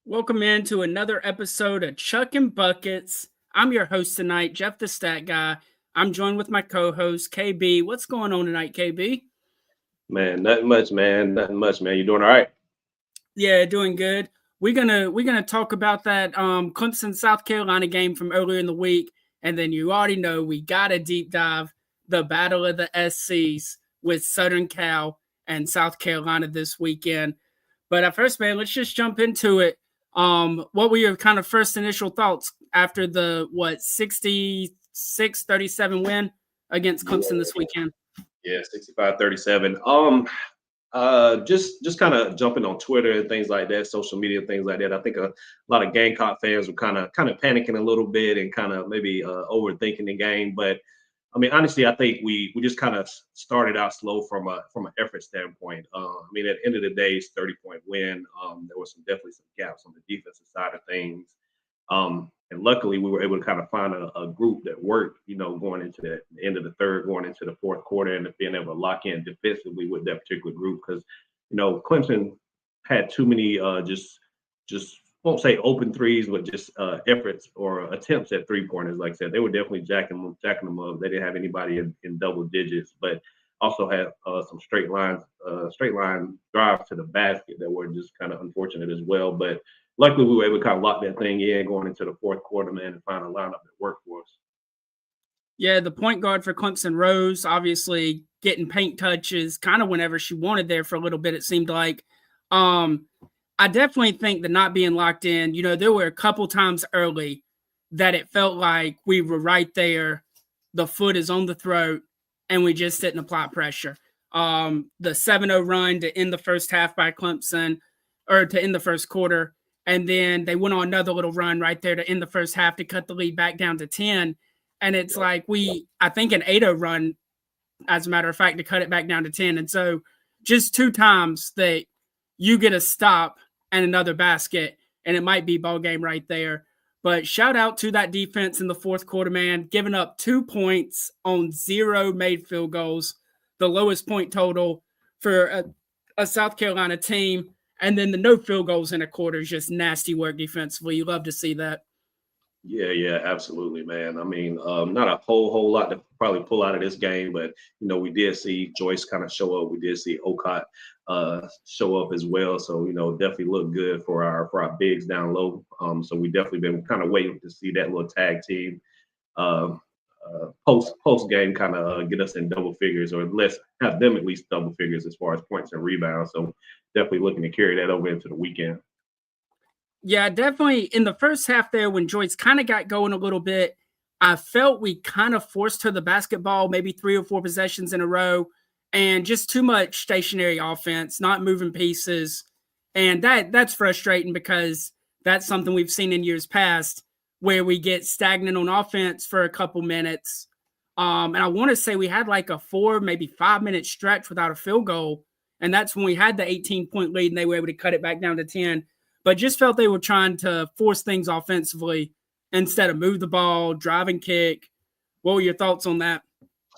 Welcome into another episode of Chuckin Buckets. I'm your host tonight, Jeff the Stat Guy. I'm joined with my co-host, KB. What's going on tonight, KB? Man, nothing much, man. Nothing much, man. You doing all right? Yeah, doing good. We're gonna talk about that Clemson South Carolina game from earlier in the week, and then you already know we got a deep dive the Battle of the SCs with Southern Cal and South Carolina this weekend. But at first, man, let's just jump into it. What were your kind of first initial thoughts after the 66-37 win against Clemson this weekend? Yeah, 65-37. Just kind of jumping on Twitter and things like that, social media, things like that. I think a lot of Gamecock fans were kind of panicking a little bit and kind of maybe overthinking the game. But I mean, honestly, I think we just kind of started out slow from an effort standpoint. I mean, at the end of the day, it's 30-point win. There was definitely some gaps on the defensive side of things. And luckily, we were able to kind of find a group that worked, going into the end of the third, going into the fourth quarter, and being able to lock in defensively with that particular group. Because, Clemson had too many just won't say open threes, but just efforts or attempts at 3-pointers. Like I said, they were definitely jacking them up. They didn't have anybody in double digits, but also had some straight line drives to the basket that were just kind of unfortunate as well. But luckily, we were able to kind of lock that thing in going into the fourth quarter, man, and find a lineup that worked for us. Yeah, the point guard for Clemson, Rose, obviously getting paint touches kind of whenever she wanted there for a little bit, it seemed like. I definitely think that not being locked in, there were a couple times early that it felt like we were right there. The foot is on the throat, and we just didn't apply pressure. The 7-0 run to end the first half by Clemson, or to end the first quarter, and then they went on another little run right there to end the first half to cut the lead back down to 10. And it's like I think an 8-0 run, as a matter of fact, to cut it back down to 10. And so just two times that you get a stop and another basket, and it might be ball game right there. But shout out to that defense in the fourth quarter, man, giving up 2 points on 0 made field goals, the lowest point total for a South Carolina team. And then the no field goals in a quarter is just nasty work defensively. You love to see that. Yeah, absolutely, man. I mean, not a whole lot to probably pull out of this game, but we did see Joyce kind of show up. We did see Agot show up as well. So definitely look good for our bigs down low. So we definitely been kind of waiting to see that little tag team post game kind of get us in double figures, or let's have them at least double figures as far as points and rebounds. So definitely looking to carry that over into the weekend. Yeah, definitely. In the first half there, when Joyce kind of got going a little bit, I felt we kind of forced her the basketball, maybe 3 or 4 possessions in a row, and just too much stationary offense, not moving pieces. And that's frustrating because that's something we've seen in years past where we get stagnant on offense for a couple minutes. And I want to say we had like a 4, maybe 5-minute stretch without a field goal. And that's when we had the 18-point lead and they were able to cut it back down to 10. But just felt they were trying to force things offensively instead of move the ball, drive and kick. What were your thoughts on that?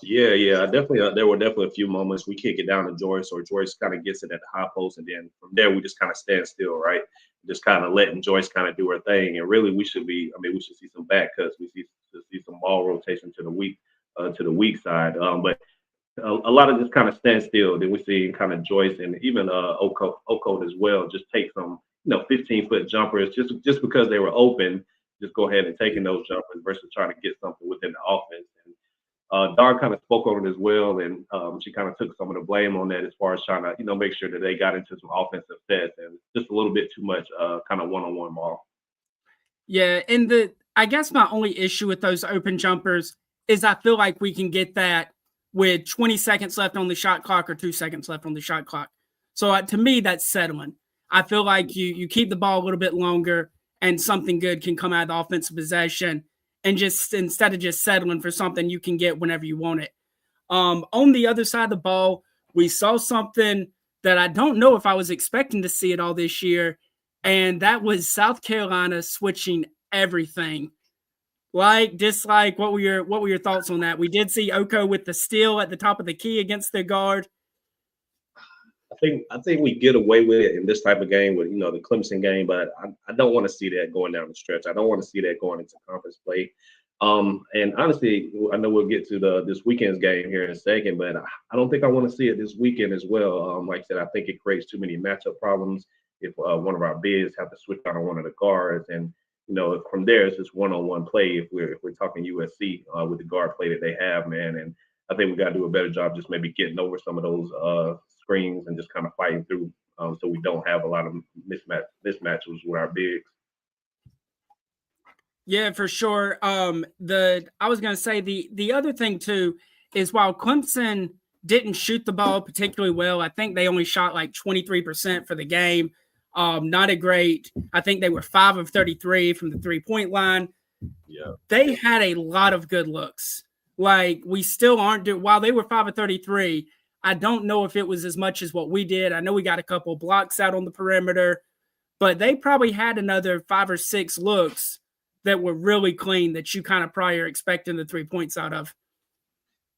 Yeah, definitely. There were definitely a few moments we kick it down to Joyce, or Joyce kind of gets it at the high post, and then from there we just kind of stand still, right? Just kind of letting Joyce kind of do her thing. And really, we should see some back cuts. We see some ball rotation to the weak side. But a lot of this kind of stand still. Then we see kind of Joyce and even Agot as well just take some 15-foot jumpers just because they were open. Just go ahead and taking those jumpers versus trying to get something within the offense. And Dar kind of spoke on it as well, and she kind of took some of the blame on that as far as trying to make sure that they got into some offensive sets and just a little bit too much kind of one-on-one ball. Yeah, and I guess my only issue with those open jumpers is I feel like we can get that with 20 seconds left on the shot clock or 2 seconds left on the shot clock. So to me, that's settling. I feel like you keep the ball a little bit longer and something good can come out of the offensive possession, and just instead of just settling for something you can get whenever you want it. On the other side of the ball, we saw something that I don't know if I was expecting to see it all this year, and that was South Carolina switching everything. Like, dislike, what were your thoughts on that? We did see Oko with the steal at the top of the key against their guard. I think we get away with it in this type of game with the Clemson game, but I don't want to see that going down the stretch. I don't want to see that going into conference play. And honestly, I know we'll get to this weekend's game here in a second, but I don't think I want to see it this weekend as well. Like I said, I think it creates too many matchup problems if one of our bigs have to switch out on one of the guards, and from there it's just one-on-one play if we're talking USC with the guard play that they have, man. And I think we got to do a better job just maybe getting over some of those screens and just kind of fighting through, so we don't have a lot of mismatches with our bigs. Yeah, for sure. I was gonna say the other thing too is while Clemson didn't shoot the ball particularly well, I think they only shot like 23% for the game. Not a great. I think they were 5 of 33 from the 3-point line. Yeah, they had a lot of good looks. Like we still aren't doing. While they were 5 of 33, I don't know if it was as much as what we did. I know we got a couple blocks out on the perimeter, but they probably had another 5 or 6 looks that were really clean that you kind of prior expecting the 3 points out of.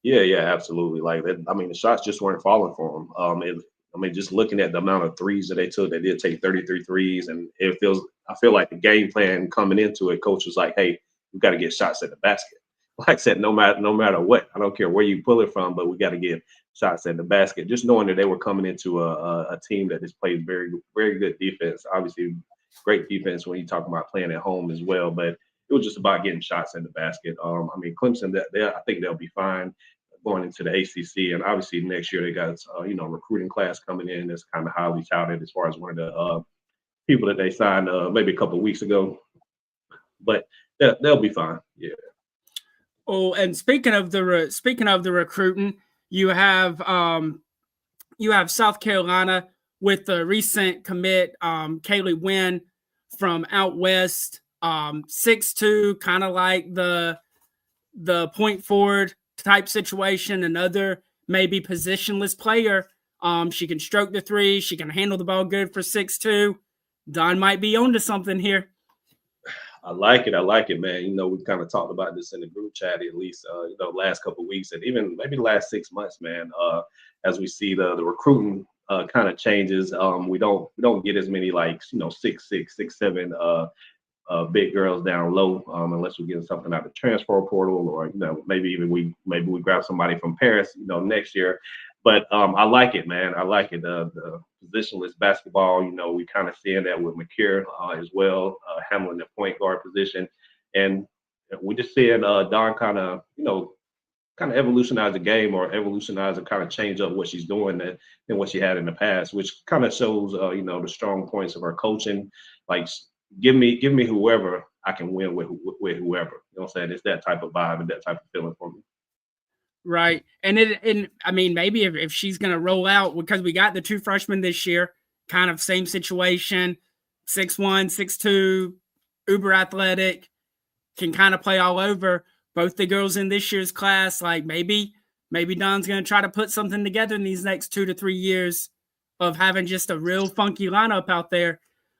Yeah, absolutely. Like, I mean, the shots just weren't falling for them. Just looking at the amount of threes that they took, they did take 33 threes, and I feel like the game plan coming into it, coach was like, hey, we got to get shots at the basket. Like I said, no matter what, I don't care where you pull it from, but we got to get shots at the basket. Just knowing that they were coming into a team that just plays very, very good defense. Obviously, great defense when you talk about playing at home as well. But it was just about getting shots in the basket. Clemson, I think they'll be fine going into the ACC, and obviously next year they got recruiting class coming in that's kind of highly touted as far as one of the people that they signed maybe a couple of weeks ago. But they'll be fine. Yeah. Oh, and speaking of the recruiting, you have South Carolina with the recent commit, Kaylee Wynn from out west, 6'2", kind of like the point forward type situation. Another maybe positionless player. She can stroke the three. She can handle the ball good for 6'2". Don might be onto something here. I like it, man. We've kind of talked about this in the group chat at least, last couple of weeks and even maybe the last 6 months, man. As we see the recruiting kind of changes, we don't get as many 6'6", 6'7" big girls down low, unless we're getting something out of the transfer portal, or maybe we grab somebody from Paris, next year. But I like it, man. I like it. The positionless basketball, we kind of seeing that with Makeer as well, handling the point guard position, and we just seeing Dawn kind of evolutionize the game, or evolutionize and kind of change up what she's doing than what she had in the past, which kind of shows the strong points of her coaching. Like, give me whoever I can win with whoever. You know what I'm saying? It's that type of vibe and that type of feeling for me. Right. And maybe if she's going to roll out, because we got the 2 freshmen this year, kind of same situation, 6'1", 6'2", uber athletic, can kind of play all over. Both the girls in this year's class, like maybe Don's going to try to put something together in these next 2 to 3 years of having just a real funky lineup out there.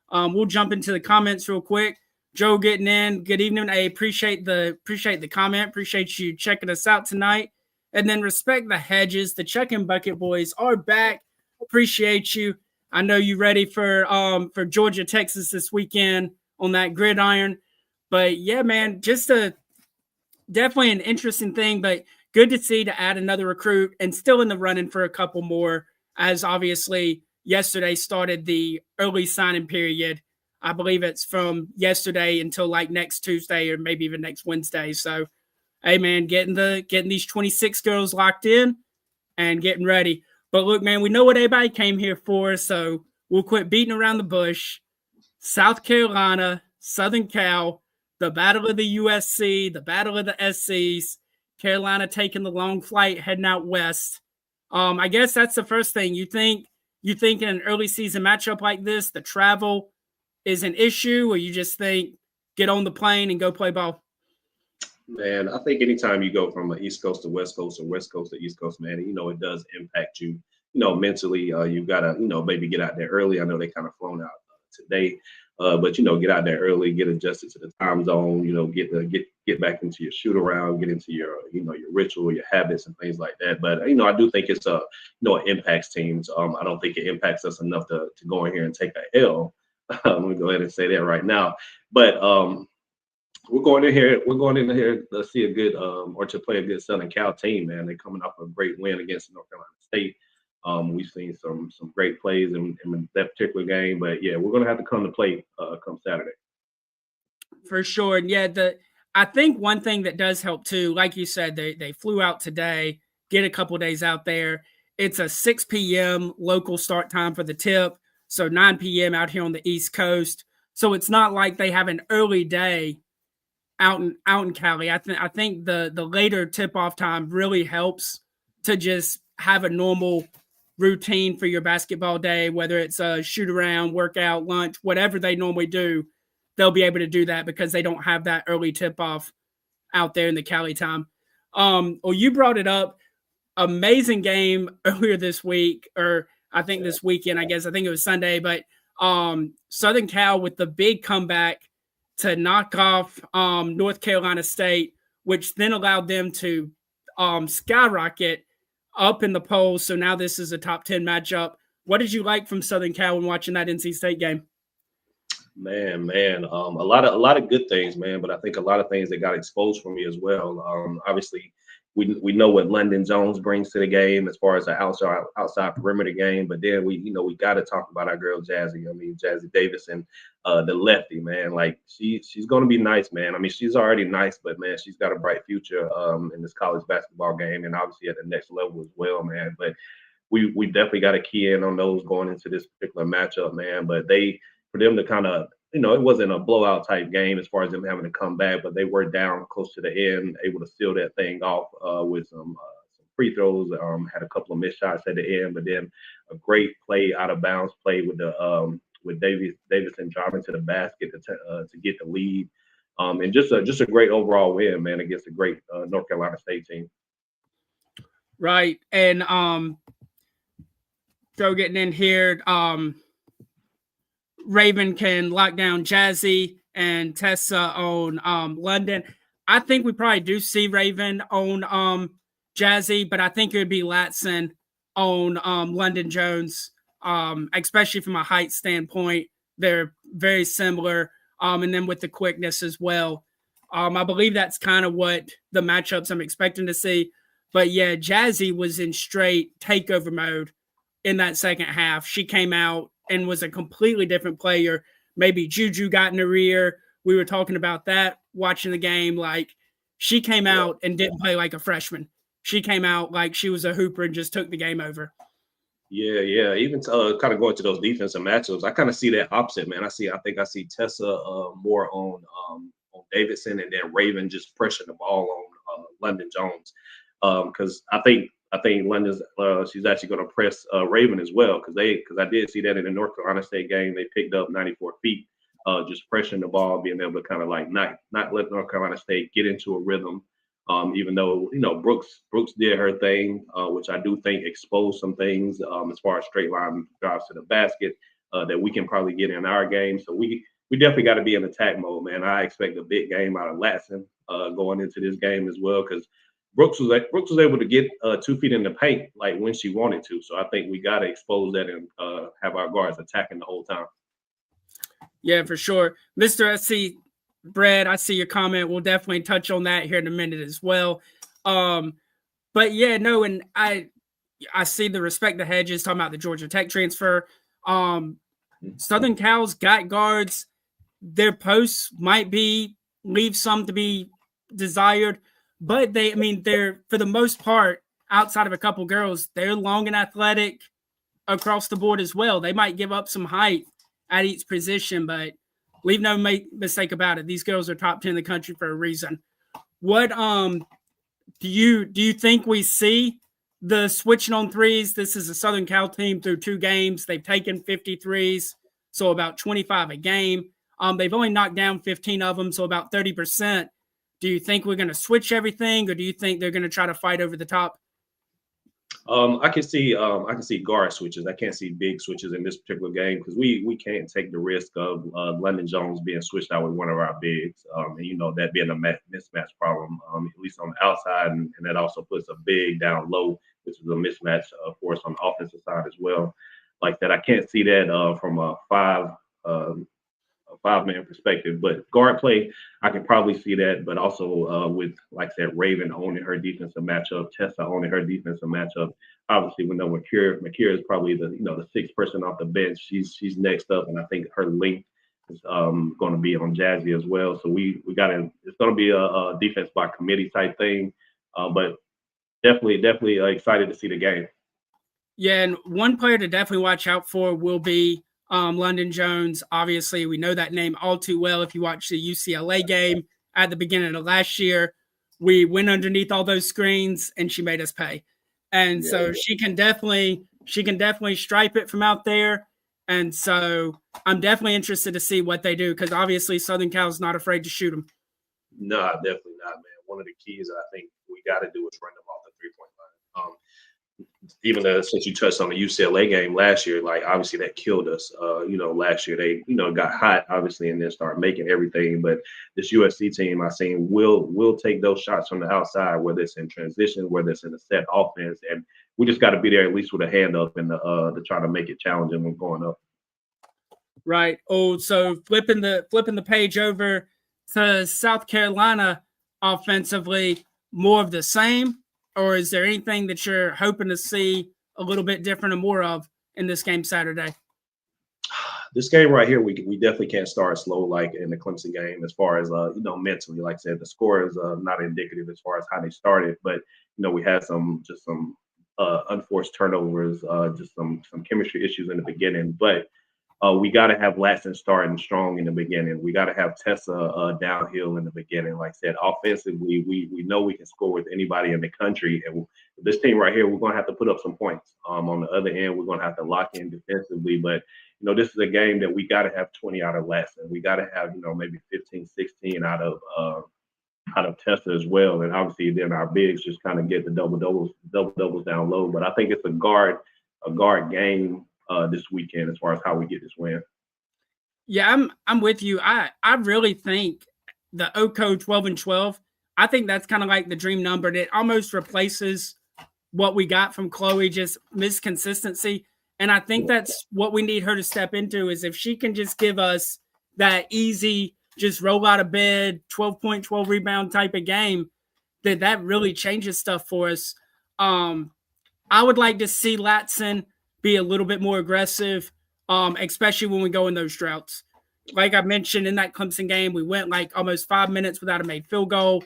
We'll jump into the comments real quick. Joe getting in. Good evening. I appreciate the comment. Appreciate you checking us out tonight. And then respect the hedges. The Chuckin Bucket boys are back. Appreciate you. I know you ready for Georgia, Texas this weekend on that gridiron. But yeah, man, just definitely an interesting thing, but good to see to add another recruit and still in the running for a couple more, as obviously yesterday started the early signing period. I believe it's from yesterday until like next Tuesday or maybe even next Wednesday. So, hey, man, getting these 26 girls locked in and getting ready. But look, man, we know what everybody came here for, so we'll quit beating around the bush. South Carolina, Southern Cal, the battle of the USC, the battle of the SCs, Carolina taking the long flight, heading out west. I guess that's the first thing. You think in an early season matchup like this, the travel is an issue, or you just think get on the plane and go play ball? Man, I think anytime you go from an East Coast to West Coast or West Coast to East Coast, man, it does impact you, mentally. You got to, maybe get out there early. I know they kind of flown out today. But get out there early, get adjusted to the time zone. Get back into your shoot around, get into your your ritual, your habits, and things like that. But I do think it's it impacts teams. I don't think it impacts us enough to go in here and take a L. Let me go ahead and say that right now. But we're going in here to see a good or to play a good Southern Cal team, man. They're coming off a great win against North Carolina State. We've seen some great plays in that particular game, but yeah, we're gonna have to come to play come Saturday. For sure. And yeah, I think one thing that does help too, like you said, they flew out today, get a couple days out there. It's a 6 p.m. local start time for the tip, so 9 p.m. out here on the East Coast. So it's not like they have an early day out in Cali. I think the later tip-off time really helps to just have a normal routine for your basketball day, whether it's a shoot around, workout, lunch, whatever they normally do, they'll be able to do that because they don't have that early tip-off out there in the Cali time. Well, you brought it up. Amazing game earlier this week, or I think this weekend, I guess. I think it was Sunday, but Southern Cal with the big comeback to knock off North Carolina State, which then allowed them to skyrocket up in the polls. So now this is a top 10 matchup. What did you like from Southern Cal when watching that NC State game? Man, a lot of good things, man. But I think a lot of things that got exposed for me as well. Obviously, we know what London Jones brings to the game as far as the outside perimeter game. But then we got to talk about our girl Jazzy. Jazzy Davidson, the lefty, man. Like she's going to be nice, man. She's already nice, but man, she's got a bright future in this college basketball game, and obviously at the next level as well, man. But we definitely got to key in on those going into this particular matchup, man. But for them to kind of, it wasn't a blowout type game as far as them having to come back, but they were down close to the end, able to seal that thing off with some free throws. Had a couple of missed shots at the end, but then a great play out of bounds play with Davidson driving to the basket to get the lead, and just a great overall win, man, against a great North Carolina State team. Right, and so getting in here. Raven can lock down Jazzy and Tessa on London. I think we probably do see Raven on Jazzy, but I think it would be Latson on London Jones, especially from a height standpoint. They're very similar, and then with the quickness as well. I believe that's kind of what the matchups I'm expecting to see. But yeah, Jazzy was in straight takeover mode in that second half. She came out and was a completely different player. Maybe Juju got in her ear. We were talking about that watching the game. Like, she came out and didn't play like a freshman. She came out like she was a hooper and just took the game over. Yeah. Even kind of going to those defensive matchups, I kind of see that opposite, man. I think I see Tessa more on Davidson, and then Raven just pressuring the ball on London Jones, because I think London's she's actually going to press Raven as well, because I did see that in the North Carolina State game. They picked up 94 feet, just pressuring the ball, being able to kind of like not let North Carolina State get into a rhythm. Even though Brooks did her thing, which I do think exposed some things as far as straight line drives to the basket that we can probably get in our game. So we definitely got to be in attack mode, man. I expect a big game out of Latson going into this game as well, because Brooks was able to get 2 feet in the paint like when she wanted to. So I think we got to expose that and have our guards attacking the whole time. Yeah, for sure. Mr. SC Brad, I see your comment. We'll definitely touch on that here in a minute as well. But yeah, no, and I see the Respect the Hedges talking about the Georgia Tech transfer. Southern Cal's got guards. Their posts might leave some to be desired. But they're, for the most part, outside of a couple girls, they're long and athletic across the board as well. They might give up some height at each position, but leave no mistake about it. These girls are top 10 in the country for a reason. What do you think we see the switching on threes? This is a Southern Cal team through 2 games. They've taken 53s, so about 25 a game. They've only knocked down 15 of them, so about 30%. Do you think we're going to switch everything, or do you think they're going to try to fight over the top? I can see guard switches. I can't see big switches in this particular game because we can't take the risk of London Jones being switched out with one of our bigs, and that being a mismatch problem, at least on the outside, and that also puts a big down low, which is a mismatch for us on the offensive side as well. Like that, I can't see that from a five-man perspective. But guard play, I can probably see that. But also with, like I said, Raven owning her defensive matchup, Tessa owning her defensive matchup. Obviously, we know Makeer is probably the sixth person off the bench. She's next up, and I think her length is going to be on Jazzy as well. So we got to. It's going to be a defense by committee type thing. But definitely excited to see the game. Yeah, and one player to definitely watch out for will be London Jones. Obviously, we know that name all too well. If you watch the UCLA game at the beginning of last year, we went underneath all those screens and she made us pay. And so she can definitely stripe it from out there. And so I'm definitely interested to see what they do because obviously Southern Cal is not afraid to shoot them. No, definitely not, man. One of the keys I think we got to do is run them off the 3-point line. Even since you touched on the UCLA game last year, like obviously that killed us. Last year they got hot obviously and then start making everything. But this USC team I seen will take those shots from the outside, whether it's in transition, whether it's in a set offense, and we just got to be there at least with a hand up and to try to make it challenging when going up. Right. Oh, so flipping the page over to South Carolina offensively, more of the same. Or is there anything that you're hoping to see a little bit different or more of in this game Saturday? This game right here, we definitely can't start slow like in the Clemson game as far as, mentally. Like I said, the score is not indicative as far as how they started. But, we had some unforced turnovers, just some chemistry issues in the beginning. But we got to have Latson starting strong in the beginning. We got to have Tessa downhill in the beginning. Like I said, offensively, we know we can score with anybody in the country. And this team right here, we're going to have to put up some points. On the other end, we're going to have to lock in defensively. But, this is a game that we got to have 20 out of Latson. We got to have, maybe 15, 16 out of Tessa as well. And obviously then our bigs just kind of get the double doubles down low. But I think it's a guard game this weekend as far as how we get this win. Yeah, I'm with you. I really think the OCO 12-12, I think that's kind of like the dream number that almost replaces what we got from Chloe, just misconsistency. And I think that's what we need her to step into is if she can just give us that easy, just roll out of bed, 12-point, 12 rebound type of game, that really changes stuff for us. I would like to see Latson be a little bit more aggressive, especially when we go in those droughts. Like I mentioned in that Clemson game, we went like almost 5 minutes without a made field goal.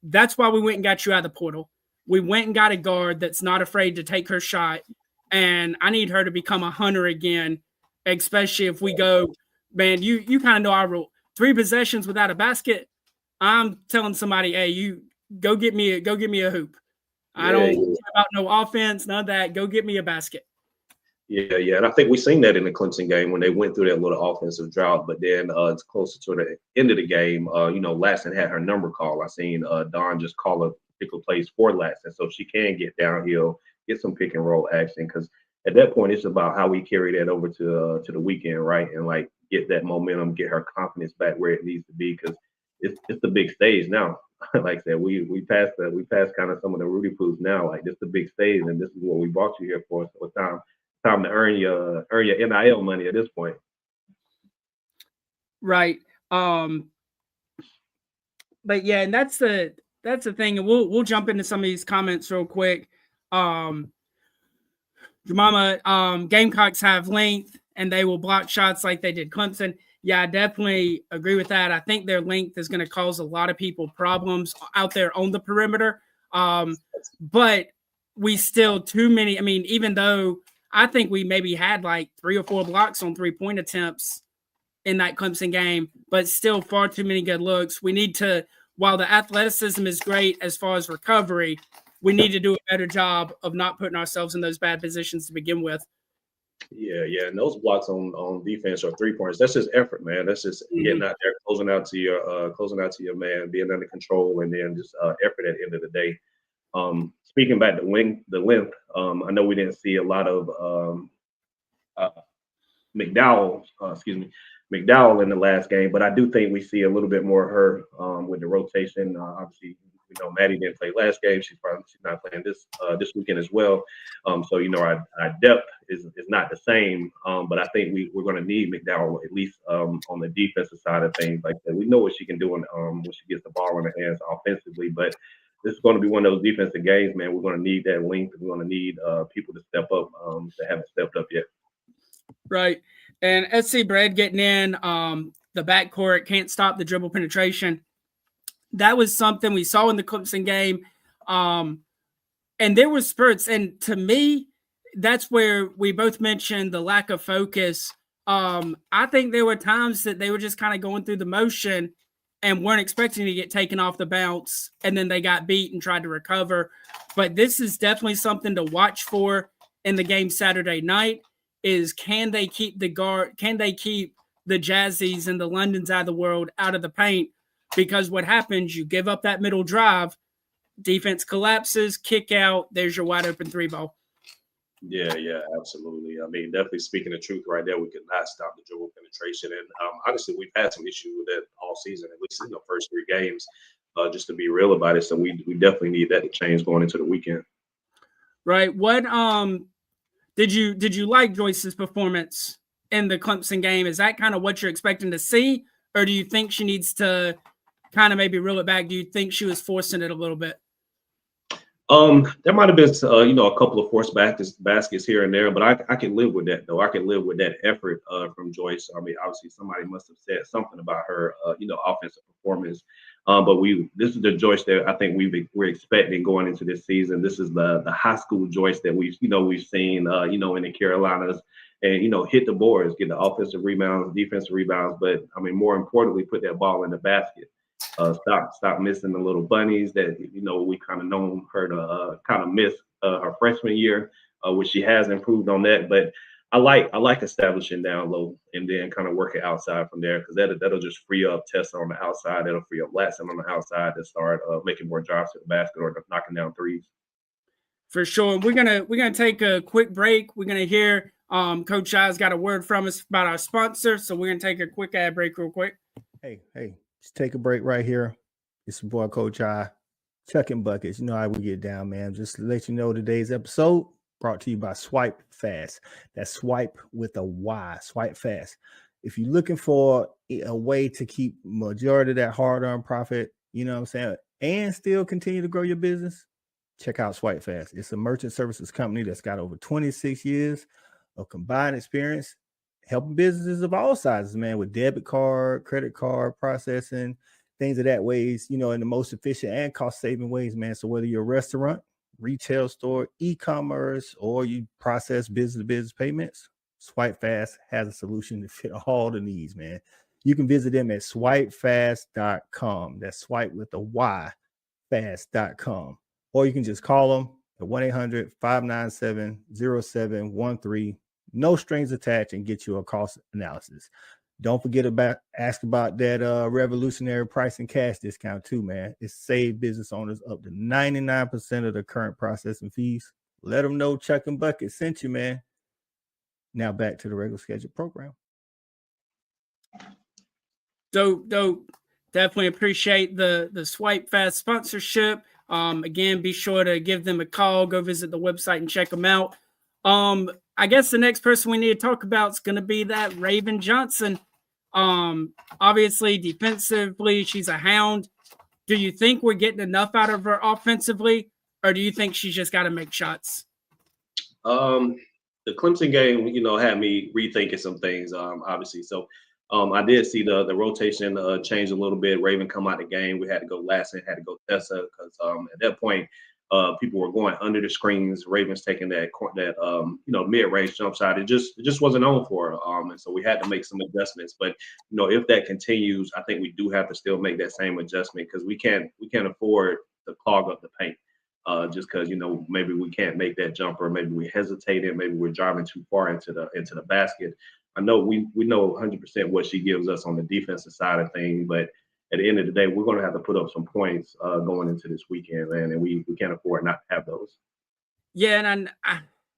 That's why we went and got you out of the portal. We went and got a guard that's not afraid to take her shot, and I need her to become a hunter again, especially if we go, man, you kind of know our rule. 3 possessions without a basket, I'm telling somebody, hey, you go get me a hoop. I don't care about no offense, none of that. Go get me a basket. Yeah, and I think we seen that in the Clemson game when they went through that little offensive drought. But then it's closer to the end of the game. Latson had her number call. I seen Dawn just call a particular plays for Latson, so she can get downhill, get some pick and roll action. Because at that point, it's about how we carry that over to the weekend, right? And like get that momentum, get her confidence back where it needs to be. Because it's the big stage now. Like I said, we passed kind of some of the Rudy Poos now. Like this is the big stage, and this is what we brought you here for. So it's time to earn your NIL money at this point. Right. But yeah, and that's the thing. And we'll jump into some of these comments real quick. Jemima, Gamecocks have length and they will block shots like they did Clemson. Yeah, I definitely agree with that. I think their length is going to cause a lot of people problems out there on the perimeter. But we still too many. I mean, even though I think we maybe had like 3 or 4 blocks on 3-point attempts in that Clemson game, but still far too many good looks. We need to, while the athleticism is great as far as recovery, we need to do a better job of not putting ourselves in those bad positions to begin with. Yeah, and those blocks on defense or 3-pointers, that's just effort, man. That's just getting out there, closing out to your man, being under control, and then just effort at the end of the day. speaking about the length, I know we didn't see a lot of uh, McDowell in the last game, but I do think we see a little bit more of her with the rotation. Obviously, we know Maddie didn't play last game. She's not playing this weekend as well. So our depth is not the same. But I think we're going to need McDowell at least on the defensive side of things. Like I said, we know what she can do when she gets the ball in her hands offensively, but this is going to be one of those defensive games, man. We're going to need that length. We're going to need people to step up that haven't stepped up yet. Right. And SC Bread getting in, the backcourt can't stop the dribble penetration. That was something we saw in the Clemson game. And there were spurts. And to me, that's where we both mentioned the lack of focus. I think there were times that they were just kind of going through the motion and weren't expecting to get taken off the bounce. And then they got beat and tried to recover. But this is definitely something to watch for in the game Saturday night. Is can they keep the Jazzies and the Londons out of the world out of the paint? Because what happens, you give up that middle drive, defense collapses, kick out, there's your wide open three ball. Yeah, absolutely. I mean, definitely speaking the truth right there, we could not stop the dribble penetration. And honestly, we've had some issues with that all season, at least in the first 3 games, just to be real about it. So we definitely need that to change going into the weekend. Right. What did you like Joyce's performance in the Clemson game? Is that kind of what you're expecting to see? Or do you think she needs to kind of maybe reel it back? Do you think she was forcing it a little bit? There might have been, a couple of forced baskets here and there, but I can live with that, though. I can live with that effort from Joyce. I mean, obviously, somebody must have said something about her, offensive performance. But this is the Joyce that I think we're expecting going into this season. This is the high school Joyce that we've seen, in the Carolinas, and hit the boards, get the offensive rebounds, defensive rebounds, but I mean, more importantly, put that ball in the basket. Stop missing the little bunnies that we kind of known her to kind of miss her freshman year, which she has improved on that. But I like establishing down low and then kind of work it outside from there, because that'll just free up Tessa on the outside. That'll free up Latson on the outside to start making more drives to the basket or knocking down threes. For sure. We're gonna take a quick break. We're gonna hear Coach I's got a word from us about our sponsor, so we're gonna take a quick ad break real quick. Hey. Just take a break right here. It's your boy, Coach I, Chuckin Buckets. You know how we get down, man. Just to let you know, today's episode brought to you by Swipe Fast. That's swipe with a Y, Swipe Fast. If you're looking for a way to keep majority of that hard-earned profit, you know what I'm saying, and still continue to grow your business, check out Swipe Fast. It's a merchant services company that's got over 26 years of combined experience helping businesses of all sizes, man, with debit card, credit card processing, things of that ways, in the most efficient and cost-saving ways, man. So whether you're a restaurant, retail store, e-commerce, or you process business-to-business payments, Swipe Fast has a solution to fit all the needs, man. You can visit them at swipefast.com. That's swipe with a Y, fast.com. Or you can just call them at 1-800-597-0713. No strings attached, and get you a cost analysis. Don't forget ask about that revolutionary pricing cash discount too, man. It's saved business owners up to 99% of the current processing fees. Let them know Chuckin Buckets sent you, man. Now back to the regular scheduled program. Dope. Definitely appreciate the Swipe Fast sponsorship. Again, be sure to give them a call. Go visit the website and check them out. I guess the next person we need to talk about is going to be that Raven Johnson. Obviously, defensively, she's a hound. Do you think we're getting enough out of her offensively, or do you think she's just got to make shots? The Clemson game, had me rethinking some things, obviously. So I did see the rotation change a little bit. Raven come out the game. We had to go Latson, had to go Tessa, because at that point, people were going under the screens. Ravens taking that mid-range jump shot. It just wasn't on for her. And so we had to make some adjustments. But if that continues, I think we do have to still make that same adjustment, because we can't afford to clog up the paint. Just because maybe we can't make that jumper, maybe we hesitated, maybe we're driving too far into the basket. I know we know 100% what she gives us on the defensive side of things, but at the end of the day, we're going to have to put up some points going into this weekend, man, and we can't afford not to have those. Yeah, and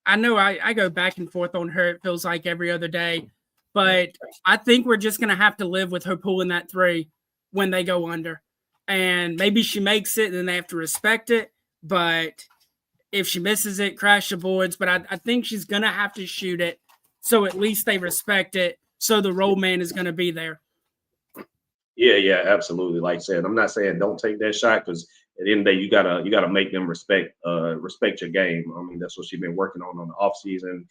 I know I go back and forth on her. It feels like every other day, but I think we're just going to have to live with her pulling that three when they go under. And maybe she makes it, and then they have to respect it. But if she misses it, crash the boards. But I think she's going to have to shoot it, so at least they respect it. So the roll man is going to be there. Yeah, absolutely. Like I said, I'm not saying don't take that shot, because at the end of the day, you gotta make them respect your game. I mean, that's what she's been working on the off season.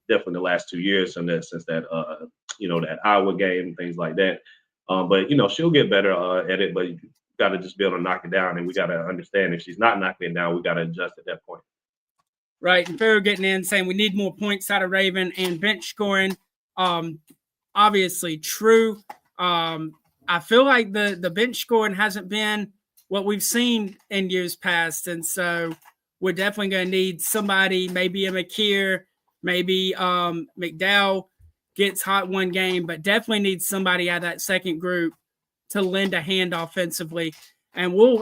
Definitely the last 2 years, and since that that Iowa game, things like that. But she'll get better at it. But you got to just be able to knock it down, and we got to understand if she's not knocking it down, we got to adjust at that point. Right, and Farrell getting in saying we need more points out of Raven and bench scoring. Obviously true. I feel like the bench scoring hasn't been what we've seen in years past, and so we're definitely going to need somebody, maybe a Makeer, maybe McDowell gets hot one game, but definitely need somebody out of that second group to lend a hand offensively. And we'll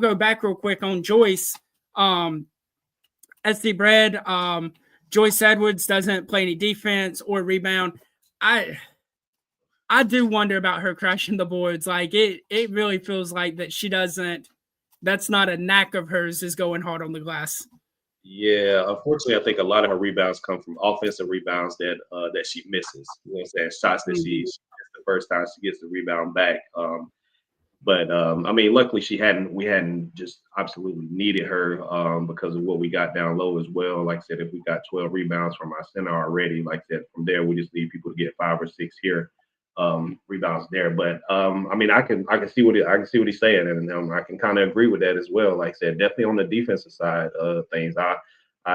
go back real quick on Joyce. SD Bread, Joyce Edwards doesn't play any defense or rebound. I do wonder about her crashing the boards. Like it really feels like that she doesn't. That's not a knack of hers, is going hard on the glass. Yeah, unfortunately, I think a lot of her rebounds come from offensive rebounds that she misses. You know what I'm saying? Shots that she the first time she gets the rebound back. But I mean, luckily we hadn't just absolutely needed her because of what we got down low as well. Like I said, if we got 12 rebounds from our center already, like I said, from there we just need people to get 5 or 6 here. Rebounds there, but I mean, I can see what he's saying, and I can kind of agree with that as well. Like I said, definitely on the defensive side of things, I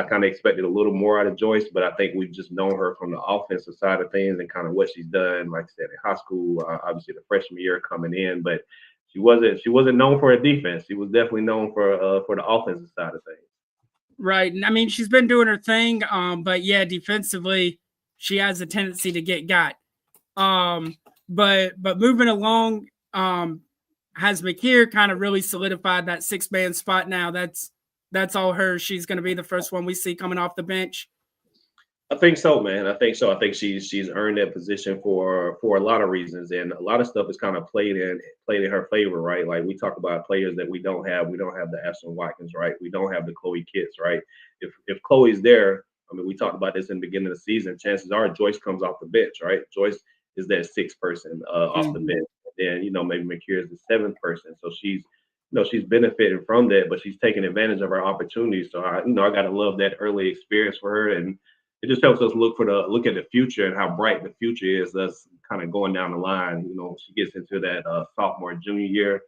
kind of expected a little more out of Joyce, but I think we've just known her from the offensive side of things and kind of what she's done. Like I said, in high school, obviously the freshman year coming in, but she wasn't known for her defense. She was definitely known for the offensive side of things. Right, and I mean, she's been doing her thing, but yeah, defensively, she has a tendency to get got. But moving along, has Makeer kind of really solidified that 6-man spot now? That's all her. She's going to be the first one we see coming off the bench. I think so, man. I think so. I think she's earned that position for a lot of reasons, and a lot of stuff is kind of played in her favor, right? Like we talk about players that we don't have. We don't have the Ashton Watkins, right? We don't have the Chloe Kitts, right? If Chloe's there, I mean, we talked about this in the beginning of the season. Chances are Joyce comes off the bench, right? Joyce is that 6th person off the bench. And then, maybe Makeer is the 7th person. So she's benefiting from that, but she's taking advantage of her opportunities. So I got to love that early experience for her. And it just helps us look at the future and how bright the future is. Us kind of going down the line. She gets into that sophomore, junior year.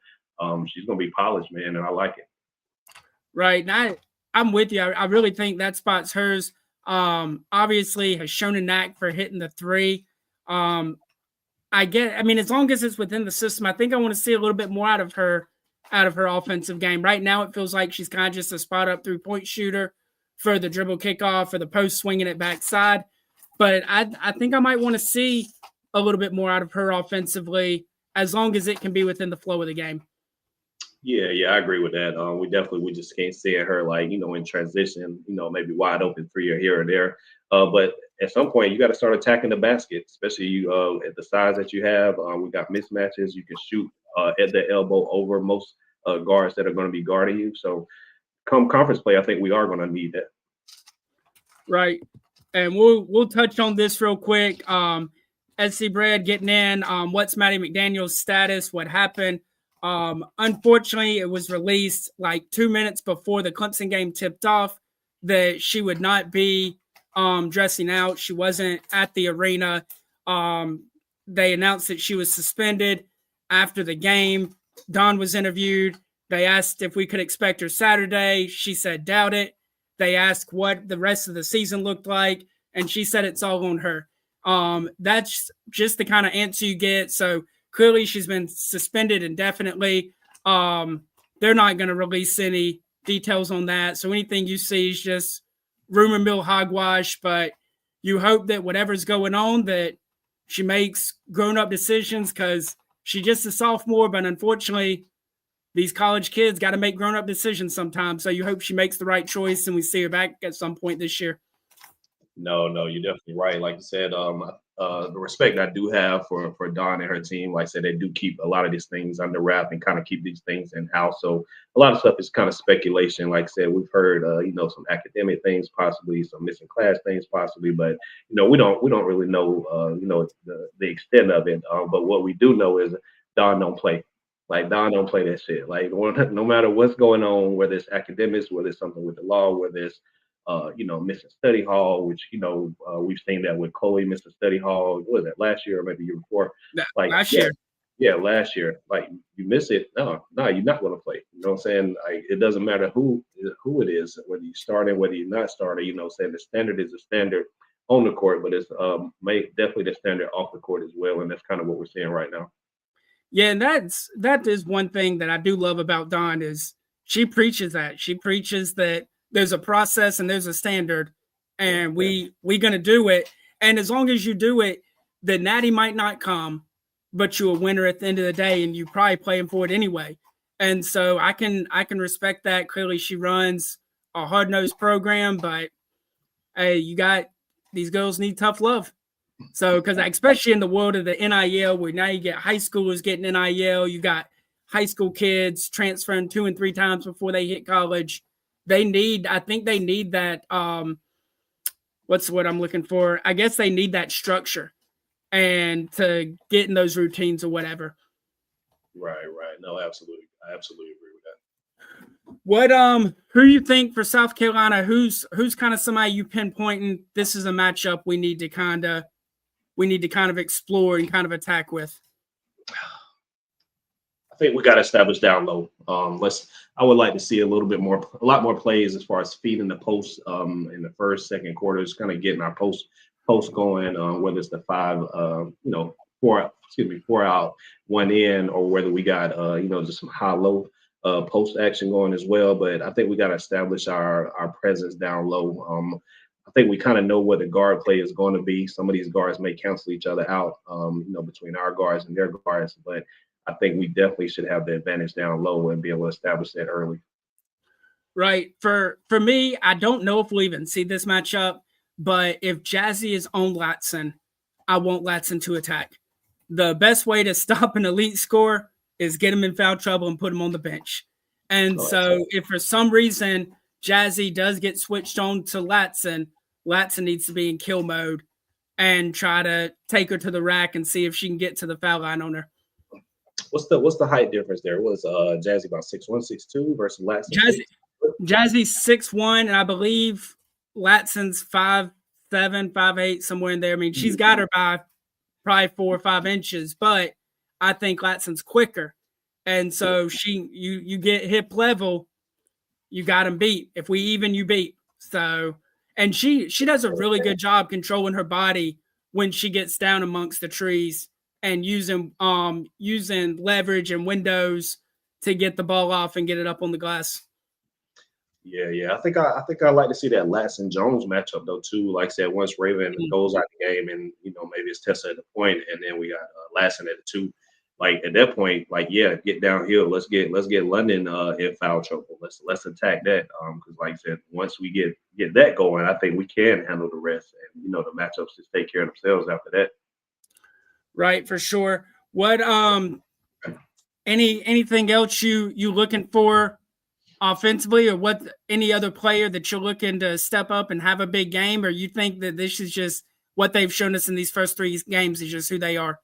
She's going to be polished, man. And I like it. Right. And I'm with you. I really think that spot's hers. Obviously has shown a knack for hitting the three. I mean, as long as it's within the system, I think I want to see a little bit more out of her offensive game. Right now, it feels like she's kind of just a spot up 3-point shooter for the dribble kickoff, for the post swinging it backside. But I think I might want to see a little bit more out of her offensively, as long as it can be within the flow of the game. Yeah, I agree with that. We just can't see her like, in transition, maybe wide open 3 or here or there. But at some point, you got to start attacking the basket, especially at the size that you have. We got mismatches. You can shoot at the elbow over most guards that are going to be guarding you. So come conference play, I think we are going to need that. Right. And we'll touch on this real quick. SC Brad getting in. What's Maddie McDaniel's status? What happened? Unfortunately, it was released like 2 minutes before the Clemson game tipped off that she would not be dressing out. She wasn't at the arena. They announced that she was suspended after the game. Dawn was interviewed. They asked if we could expect her Saturday. She said, doubt it. They asked what the rest of the season looked like, and she said it's all on her. That's just the kind of answer you get. So clearly she's been suspended indefinitely. They're not going to release any details on that. So anything you see is just rumor mill hogwash, but you hope that whatever's going on, that she makes grown-up decisions, because she's just a sophomore, but unfortunately, these college kids got to make grown-up decisions sometimes. So you hope she makes the right choice and we see her back at some point this year. No, you're definitely right. Like you said, the respect I do have for Dawn and her team, like I said, they do keep a lot of these things under wrap and kind of keep these things in house. So a lot of stuff is kind of speculation. Like I said, we've heard, some academic things possibly, some missing class things possibly, but we don't really know, the extent of it. But what we do know is Dawn don't play. Like Dawn don't play that shit. Like no matter what's going on, whether it's academics, whether it's something with the law, whether it's missing study hall, which we've seen that with Chloe missing study hall. What was that, last year or maybe the year before? Like last year. Yeah, last year. Like you miss it, no, you're not going to play. You know what I'm saying? Like it doesn't matter who it is, whether you starting, whether you're not starting. Saying the standard is the standard on the court, but it's definitely the standard off the court as well, and that's kind of what we're seeing right now. Yeah, and that is one thing that I do love about Dawn is she preaches that. She preaches that there's a process and there's a standard, and we're gonna do it. And as long as you do it, the natty might not come, but you're a winner at the end of the day, and you probably playing for it anyway. And so I can respect that. Clearly, she runs a hard-nosed program, but hey, you got these girls need tough love. So, because especially in the world of the NIL, where now you get high schoolers getting NIL, you got high school kids transferring 2 and 3 times before they hit college. I think they need that. What's what I'm looking for? I guess they need that structure and to get in those routines or whatever. Right. No, absolutely. I absolutely agree with that. What who you think for South Carolina? Who's kind of somebody you pinpointing? This is a matchup we need to kind of explore and kind of attack with. I think we got to establish down low. I would like to see a lot more plays as far as feeding the post in the first, second quarters, kind of getting our post going. Whether it's the 4 out, 1 in, or whether we got just some high low post action going as well. But I think we got to establish our presence down low. I think we kind of know what the guard play is going to be. Some of these guards may cancel each other out, between our guards and their guards. But I think we definitely should have the advantage down low and be able to establish that early. Right. For me, I don't know if we'll even see this matchup, but if Jazzy is on Latson, I want Latson to attack. The best way to stop an elite scorer is get him in foul trouble and put him on the bench. And so if for some reason Jazzy does get switched on to Latson needs to be in kill mode and try to take her to the rack and see if she can get to the foul line on her. What's the height difference there? Was Jazzy about 6'1", 6'2" versus Latson? Jazzy's 6'1", and I believe Latson's 5'7", 5'8", somewhere in there. I mean, she's got her by probably 4 or 5 inches, but I think Latson's quicker. And so you get hip level, you got him beat. If we even, you beat. So, and she does a really good job controlling her body when she gets down amongst the trees and using leverage and windows to get the ball off and get it up on the glass. Yeah. I think I like to see that Latson Jones matchup though too. Like I said, once Raven goes out the game, and maybe it's Tessa at the point, and then we got Latson at the 2. Like at that point, get downhill. Let's get London in foul trouble. Let's attack that. Because like I said, once we get that going, I think we can handle the rest, and the matchups just take care of themselves after that. Right, for sure. What anything else you looking for offensively, or what any other player that you're looking to step up and have a big game, or you think that this is just what they've shown us in these first 3 games is just who they are?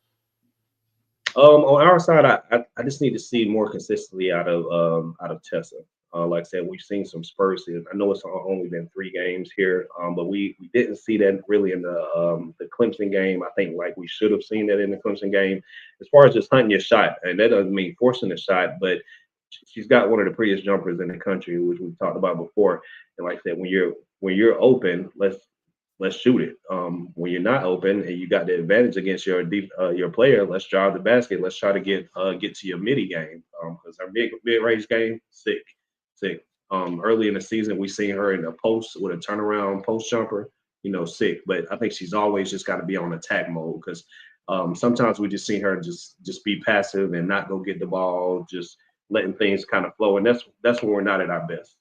On our side, I just need to see more consistently out of Tessa. Like I said, we've seen some spurts. I know it's only been 3 games here, but we didn't see that really in the Clemson game. I think like we should have seen that in the Clemson game, as far as just hunting your shot, and that doesn't mean forcing a shot, but she's got one of the prettiest jumpers in the country, which we've talked about before. And like I said, when you're open, let's shoot it. When you're not open and you got the advantage against your player, let's drive the basket. Let's try to get to your midi game, because our mid-range game, sick. Early in the season, we seen her in the post with a turnaround post jumper, sick. But I think she's always just got to be on attack mode, because Sometimes we just see her just be passive and not go get the ball, just letting things kind of flow. And that's when we're not at our best.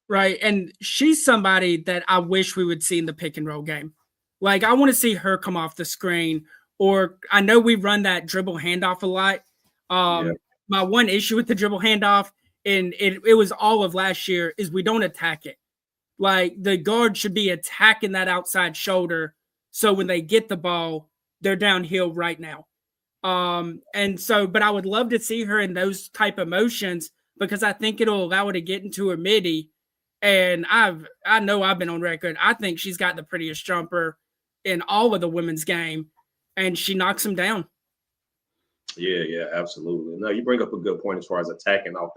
Right. And she's somebody that I wish we would see in the pick and roll game. Like, I want to see her come off the screen, or I know we run that dribble handoff a lot. My one issue with the dribble handoff, and it was all of last year, is we don't attack it. Like, the guard should be attacking that outside shoulder, so when they get the ball, they're downhill right now. But I would love to see her in those type of motions, because I think it'll allow her to get into her midi. And I know I've been on record. I think she's got the prettiest jumper in all of the women's game, and she knocks them down. Yeah, absolutely. No, you bring up a good point as far as attacking off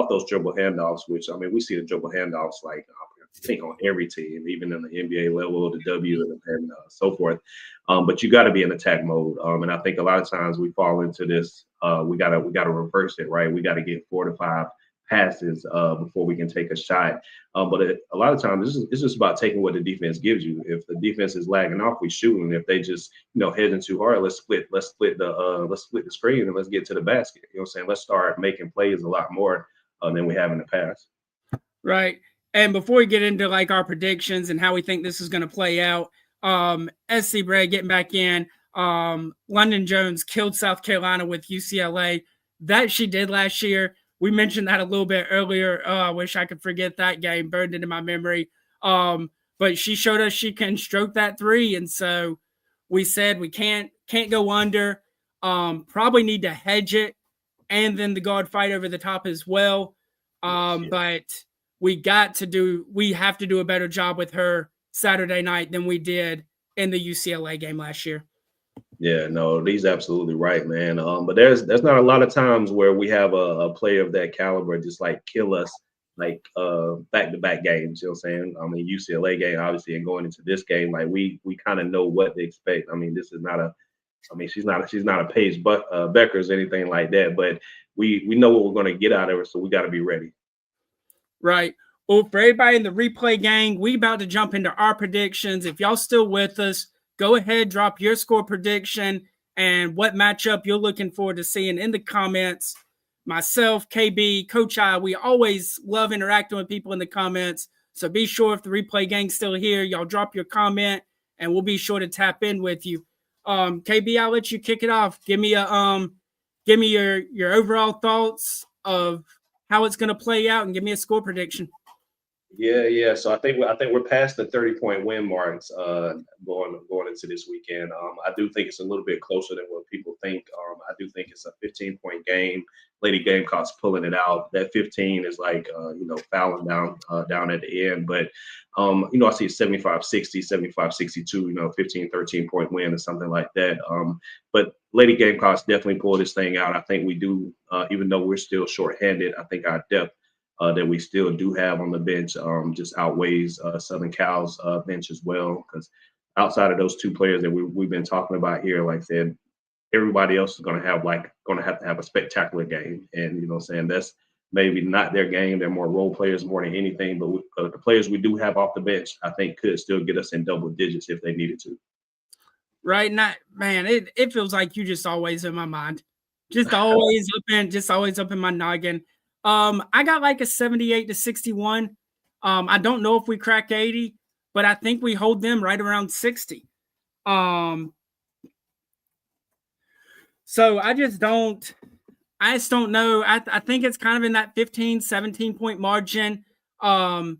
those dribble handoffs, which, I mean, we see the dribble handoffs like I think on every team, even in the NBA level, the W and so forth. But you got to be in attack mode. And I think a lot of times we fall into this. We gotta reverse it, right? We got to get 4 to 5 passes before we can take a shot. But a lot of times it's just about taking what the defense gives you. If the defense is lagging off, we shoot. And if they just heading too hard, let's split the screen and let's get to the basket. You know what I'm saying? Let's start making plays a lot more than we have in the past. Right. And before we get into like our predictions and how we think this is going to play out, SC Bray getting back in. London Jones killed South Carolina with UCLA. That she did last year. We mentioned that a little bit earlier. I wish I could forget that game, burned into my memory. But she showed us she can stroke that three. And so we said we can't go under. Probably need to hedge it, and then the guard fight over the top as well. But we have to do a better job with her Saturday night than we did in the UCLA game last year. Yeah, no, he's absolutely right, man. But there's not a lot of times where we have a player of that caliber just like kill us like back-to-back games. You know what I'm saying? I mean, UCLA game, obviously, and going into this game, like we kind of know what to expect. I mean, this is not she's not a Paige Beckers or anything like that, but we know what we're going to get out of her, so we got to be ready. Right. Well, for everybody in the replay gang, we about to jump into our predictions. If y'all still with us, go ahead, drop your score prediction and what matchup you're looking forward to seeing in the comments. Myself, KB, Coach I, we always love interacting with people in the comments. So be sure if the replay gang's still here, y'all drop your comment and we'll be sure to tap in with you. KB, I'll let you kick it off. Give me your overall thoughts of how it's going to play out, and give me a score prediction. Yeah. So I think we're past the 30-point win marks going into this weekend. I do think it's a little bit closer than what people think. I do think it's a 15-point game. Lady Gamecocks pulling it out. That 15 is like fouling down at the end. But I see 75-60, 75-62. 15, 13-point win or something like that. But Lady Gamecocks definitely pull this thing out. I think we do, even though we're still shorthanded. I think our depth that we still do have on the bench just outweighs Southern Cal's bench as well. Because outside of those two players that we've been talking about here, like I said, everybody else is going to have to have a spectacular game. And you know what I'm saying, that's maybe not their game. They're more role players more than anything. But the players we do have off the bench, I think, could still get us in double digits if they needed to. Right. It feels like you just always in my mind. Just always up in my noggin. I got like a 78-61. I don't know if we crack 80, but I think we hold them right around 60. So I just don't know. I think it's kind of in that 15, 17-point margin. And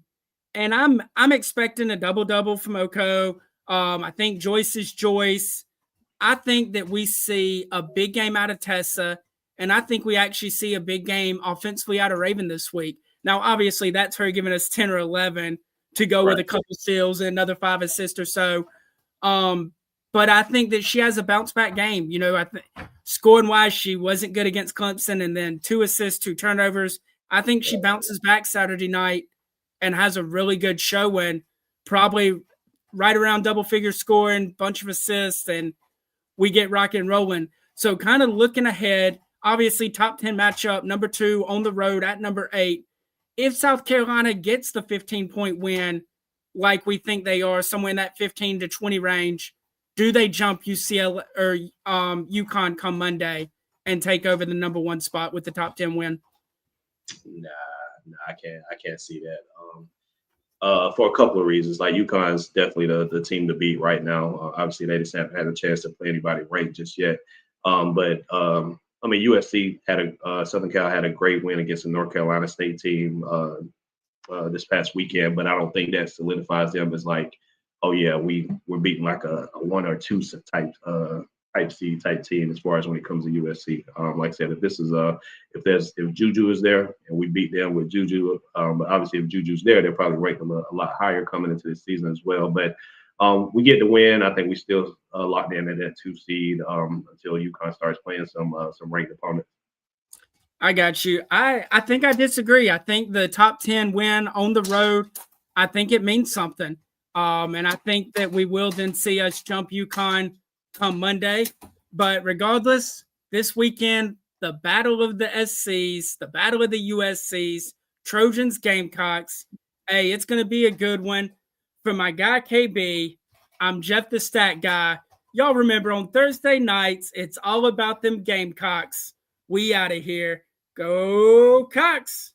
I'm expecting a double-double from Oko. I think Joyce is Joyce. I think that we see a big game out of Tessa, and I think we actually see a big game offensively out of Raven this week. Now, obviously, that's her giving us 10 or 11 to go with a couple steals and another 5 assists or so. But I think that she has a bounce-back game. I think scoring-wise, she wasn't good against Clemson, and then 2 assists, 2 turnovers. I think she bounces back Saturday night and has a really good showing, probably right around double-figure scoring, bunch of assists, and we get rock and rolling. So kind of looking ahead, obviously top 10 matchup, number 2 on the road at number 8. If South Carolina gets the 15-point win, like we think they are, somewhere in that 15 to 20 range, do they jump UCLA or UConn come Monday and take over the number 1 spot with the top 10 win? Nah, I can't see that. For a couple of reasons. Like UConn's definitely the team to beat right now. Obviously, they just haven't had a chance to play anybody ranked just yet. I mean, USC Southern Cal had a great win against the North Carolina State team this past weekend, but I don't think that solidifies them as like, oh yeah, we're beating like a 1 or 2 type C type team as far as when it comes to USC. Like I said, if Juju is there and we beat them with Juju, but obviously if Juju's there, they're probably ranked a lot higher coming into the season as well. But we get the win. I think we still locked in at that 2 seed until UConn starts playing some ranked opponents. I got you. I think I disagree. I think the top 10 win on the road, I think it means something. And I think that we will then see us jump UConn come Monday. But regardless, this weekend, the battle of the SCs, the battle of the USCs, Trojans, Gamecocks. Hey, it's going to be a good one. For my guy KB, I'm Jeff the Stat Guy. Y'all remember on Thursday nights, it's all about them Gamecocks. We out of here. Go Cox!